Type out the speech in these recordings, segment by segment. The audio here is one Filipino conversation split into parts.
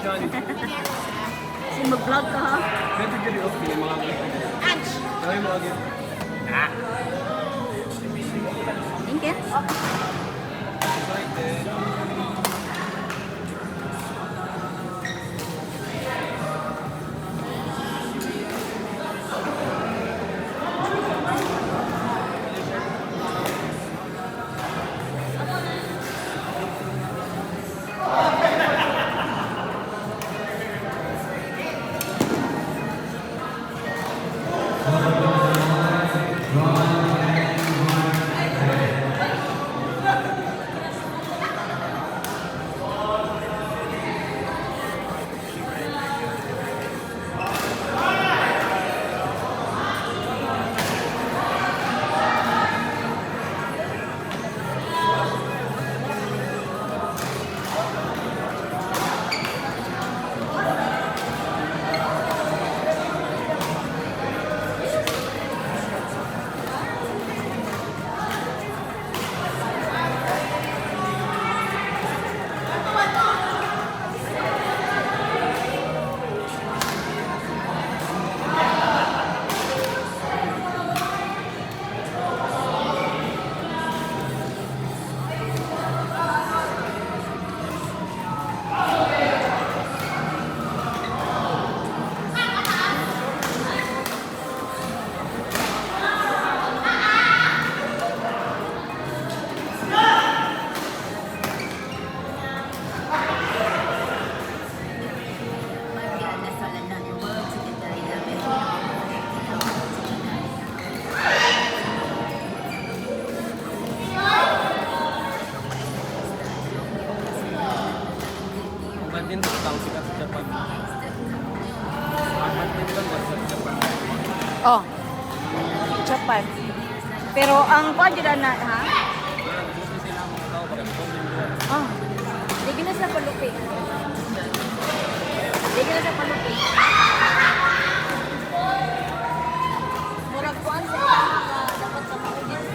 Si mag-vlog ka ha? Pwede ka rin okay, mga Anch! try mo again. Ah! Thank you. Excited. Din tahu sikat sa Japan. Badminton ba sa Japan? Oh. Japan. Pero ang kwadra na ha? Buti sila ang mga tao pag Oh. Hindi na sa palupi. Hindi na sa palupi. Murag kuan sa dapat sa paugit.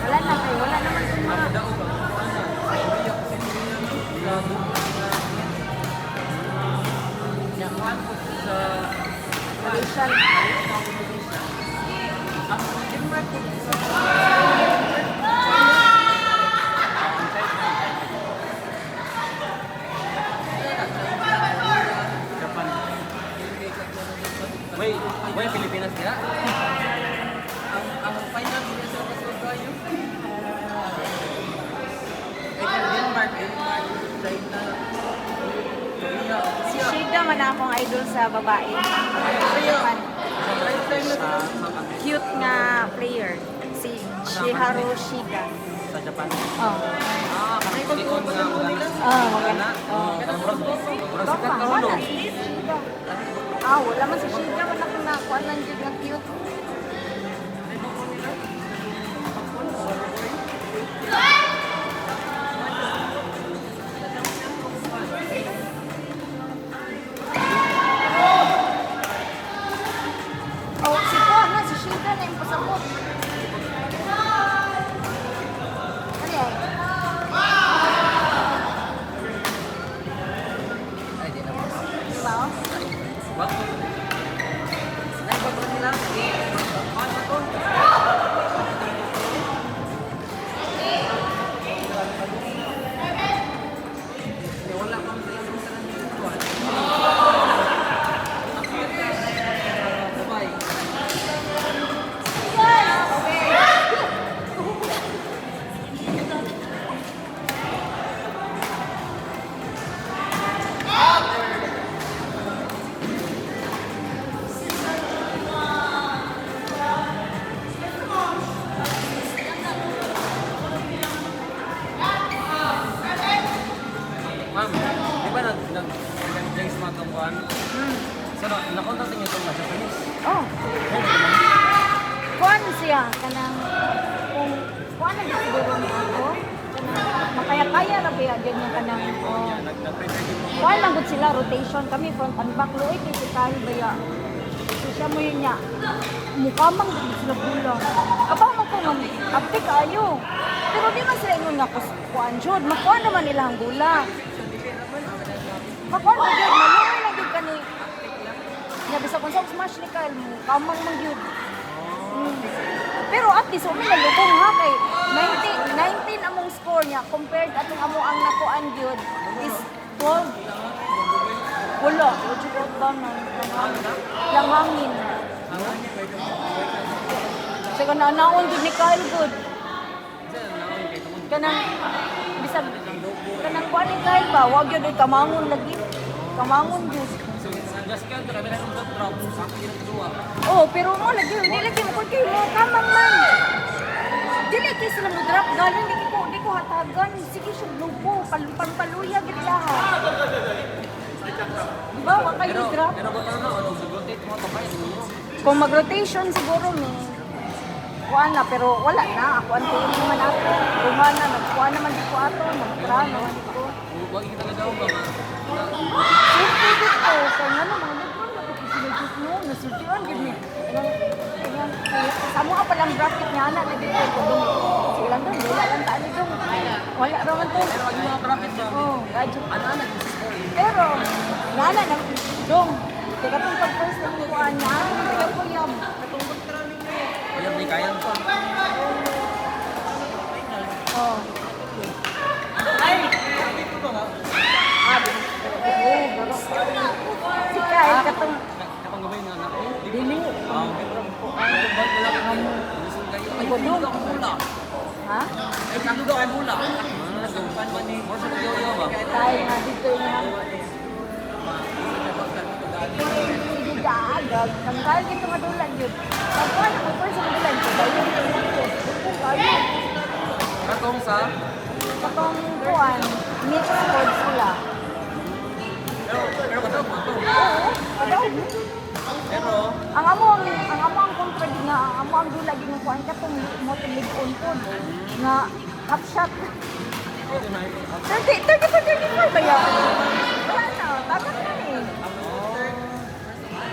Wala na kayo, wala naman sa mga Malaysian. Wait, Pilipinas kaya? Ang final din sa kayo. Denmark, China, Korea. Si Shida man akong idol sa babae. Japan. Cute nga player. Si Shiharu Shida. Sa Japan. Oh. Kasi kung nga magana. Oh, maganda. Oh. Murag sikat ka Wala, no? si Shida. Ah, wala man si Shida. Wala kong nakuha lang dyan nga cute. Oh, si Juan na, si Shida na yung pasabot. Ano yan? Diba? Bakit? Nagbago nila. Ano to? Wala kang silang sa Ma'am, di ba nag-drinks mga kampuan? So, nakontak niyo itong Japanese? Oh. Kuan siya kanang kung kuan ang siguro ni ako kanang makaya-kaya ra ba ganyan kanang oh. Nag-prepare din mo. Kuan lang gud sila rotation kami front and back luoy kay tayo baya. siya mo yun niya. Mukha mang hindi sila gula. Kapag mo kung apik ayo. Pero di man sila ingon nga kuan jud. Makuha naman nila ang gula. Makuha na jud. Maluoy lang jud kani. Nga bisa kung sa smash ni Kyle mo. Kamang mang jud. Pero at least umi nalubong ha kay 19 among score niya compared atong amo ang nakuan jud is 12. Wala, wala ko ba lang hangin. Sa kananaon jud ni Kyle good. Kanang bisag kanang kuan ni Kyle ba, wag gyud kamangon lagi. Kamangon jud. Just kan kami na sa drop sa akin dua. Oh, pero mo lagi hindi lagi mo kay mo kamang man. Dili kay sila mo drop galing di ko hatagan. Sige sud lupo, paluya gid lahat. Diba, wag kayo drop. Pero boto na ano, rotate mo to kay mo. Kung mag-rotation siguro may kuan na pero wala na ako ang tingin naman ako. Rumana nagkuan naman dito ato, nagtra naman dito. Wag kita na daw ba? Siyempre dito, kaya nga naman, nagpapagsisigit mo, nasultiwan, gid ni. Sa mga palang bracket niya na, lagi ko doon. Sige lang doon, wala lang taan doon. Wala raman to. Pero wag mo bracket sa. Oo, radyo. Ano na score? Pero, nana na, dong. Kaya itong pag-first ng kuhaan niya, kaya ko yam. Ayun di kaya pa. Oh. Si Kyle, katong Kapang gabay na ako. dili. Ay, budong ako mula. Ha? Ay, kaduga ako mula. Nagumpan man ni Morsa Yoyo ba? Kyle nga dito yung sige daagag. Kang Kyle dito madulan yun. Pagkuhan ako first sa madulan ko, dahil yung ito. Kaya, Katong sa katong kuhan, mixed squad sila. pero katong mo. Oo, padaog. Pero Ang amo ang kontra din nga, ang amo ang dula din ng kuhan katong motilig unpon nga half shot. 30 pa 34 ba yan? Wala na, tagat na eh.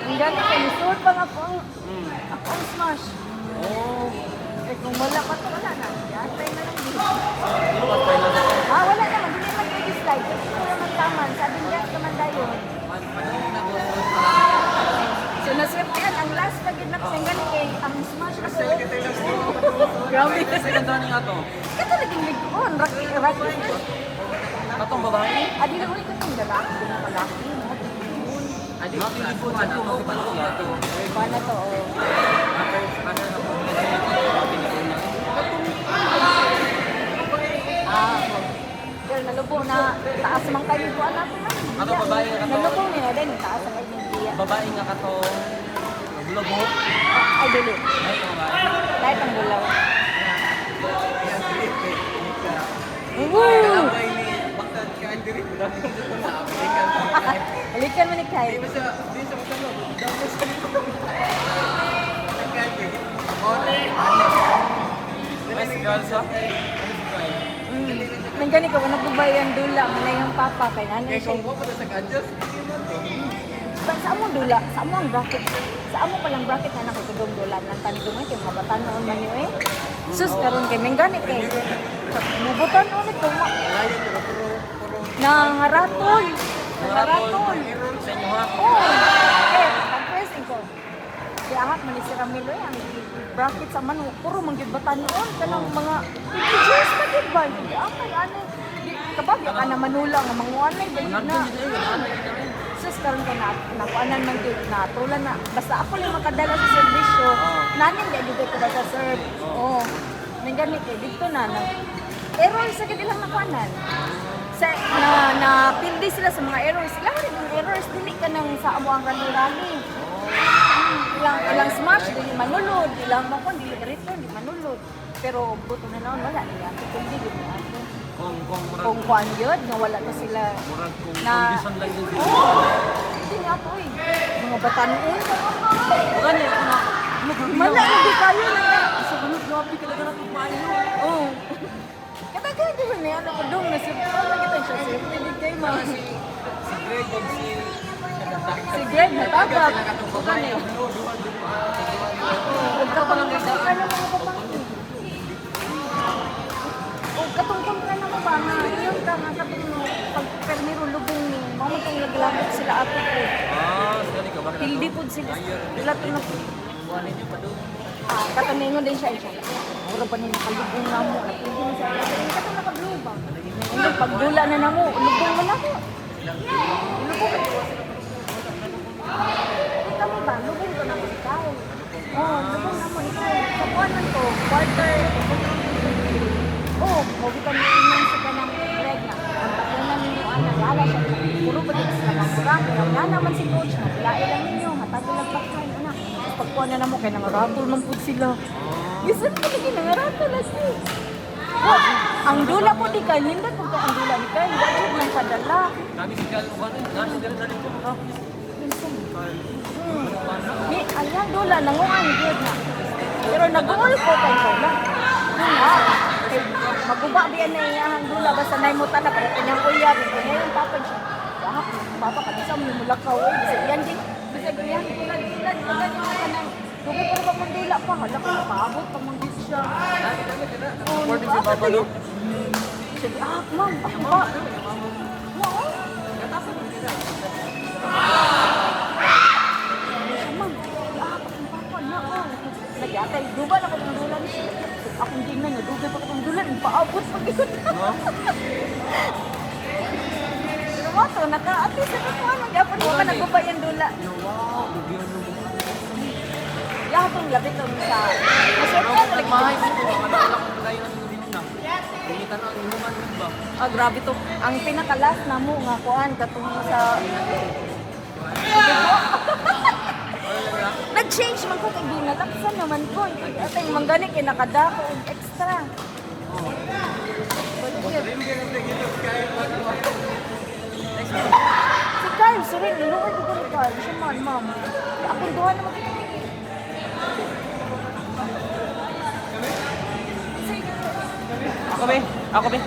Ang gani ko, nisuot pa nga ako ang smash. oh, Eh kung wala pa to, wala na. Yatay na lang dito. iluwas pa na. Ah, wala naman, hindi naman kayo dislike. Kasi ko naman taman, sabi niya naman tayo. So naswertihan, ang last na gid na kasi gani kay ang smash ako. Grabe. Kasi ganda ni ato. Kato laging ligon, rocky. Katong babae. Adi na ulit itong lalaki, di na malaki. Adi mo pinipon ato mo palo ato. Paano to? Oh. Ah, pero nalubong na taas mang kayo po anak na. Ato babae nga to. Nalubong niya din taas ang kanyang diya. Babae nga katong bulog. Ay dili. Ay babae. Light ang bulaw. Woo! Balikan mo ni Kai. Nice girl sa. Nang gani ka, nagubay ang dula, manay ang papa, kay nanay siya. Sa among dula, sa among bracket, sa among palang bracket na nakikudong dula, ng tanidungan, kay mabatan noon man yun eh. Sus, karon kay Mengani kay, mubutan ulit ko, nangaratol. Nangaratol. Sa inyo ha. Oo. Eh, pag-pressing ko. Si Ahat, man si Ramilo ang bracket sa man, puro manggibatan noon. Kanang mga 50 years pa din ba? Hindi akay, ano. Kabagya ka na manula nga manguanay, ba yun na. Sus, karon ka na, nakuanan man yun, natulan na. Basta ako lang makadala sa servisyo, nanin di dito ko ba sa serve. Oo. May ganit eh, dito na. Error sa kanilang nakuanan. Na pildi sila sa mga errors. Sila rin yung errors, dili ka nang sa amo ang rani-rani. Ilang smash, dili manulod. Ilang makon, dili return, dili manulod. Pero buto na naon, wala niya. Kung di, dili ako. Kung kuan yun, nga wala na sila. Murag kung Na, condition lang yun. oo, hindi nga po eh. Mga batanon. Gani ako na. Mala, hindi kayo na. Sa ganun, grabe ka na ganun kumain. Oo. Katagal di ba niya, ano ko doon, nasipon na kita siya. Safety di kayo mga. Si Greg, si Si Greg natabag. Huwag ka pang ka ng mga babae. Huwag katungkol ka ng mga nga. Yun ka nga katungkol. Pag permiro lubong ni. Mga matong naglakot sila ato po. Sorry ka ba? Hindi po sila. Wala ito na po. Buwanin niyo pa doon. Kataningon din siya. Mura pa niya nakalubong na mo. Hindi mo siya. Hindi ka ito nakablubang. Hindi, pag dula na na mo, lubong mo na ko. Lubong ka. Ito mo ba? Lubong ko na mo ikaw. Oo, lubong na mo ikaw. Sa buwan man to, quarter. Oo, mabutan mo inan sa kanang Greg na. Ang takunan ninyo, nagala siya. Puro pa din sila mga kurang. Wala naman si coach na. Wala lang ninyo. Matagal lang baksan. Anak, pagkuha na mo, kaya nangaratol man po sila. Gusto mo lagi nangaratol lagi. Oh, ang dula po di kay Linda kung ang dula ni kay wala man padala. Kami si Gal ko ano, nasa dali ko ka. Ni ayan dula nanguan gyud na. Pero nag-goal ko kay Paula. Eh, maguba diyan na iyang dula basta nay mo tala pero kanyang kuya din yung papa siya. Ah, papa kanisa mo mulakaw eh. Kasi yan din. Kasi yan tulad yung kanang Dugo pa ba mong dula pa? Hala ka napaabot pa mong gis siya. Supporting si Papa no? Sige, ma'am, ako ba? Oo. Ma'am, ang papa na ako. Nagyatay, duba na kayong dulan. Akong din na niya, duga pa kayong dulan. Paabot pag ikot. Pero mo to, naka-atis sa kukuha. Nagyapan mo ka nagubay yung dula. Wow, bigyan mo. Yakong labit lang sa... Pero Masarap na nagmahay ko, ang anak ko kayo na din na. Initan ang inuman ba? Grabe to. Ang pinakalas na mo nga kuan katong sa nag-change man ko kay ginalaksan naman ko. At yung manggani kay nakadako og extra. Si Kyle, sorry, niluwag ko ni Kyle. Siya man, ma'am. Akong duha na mag- Ako be.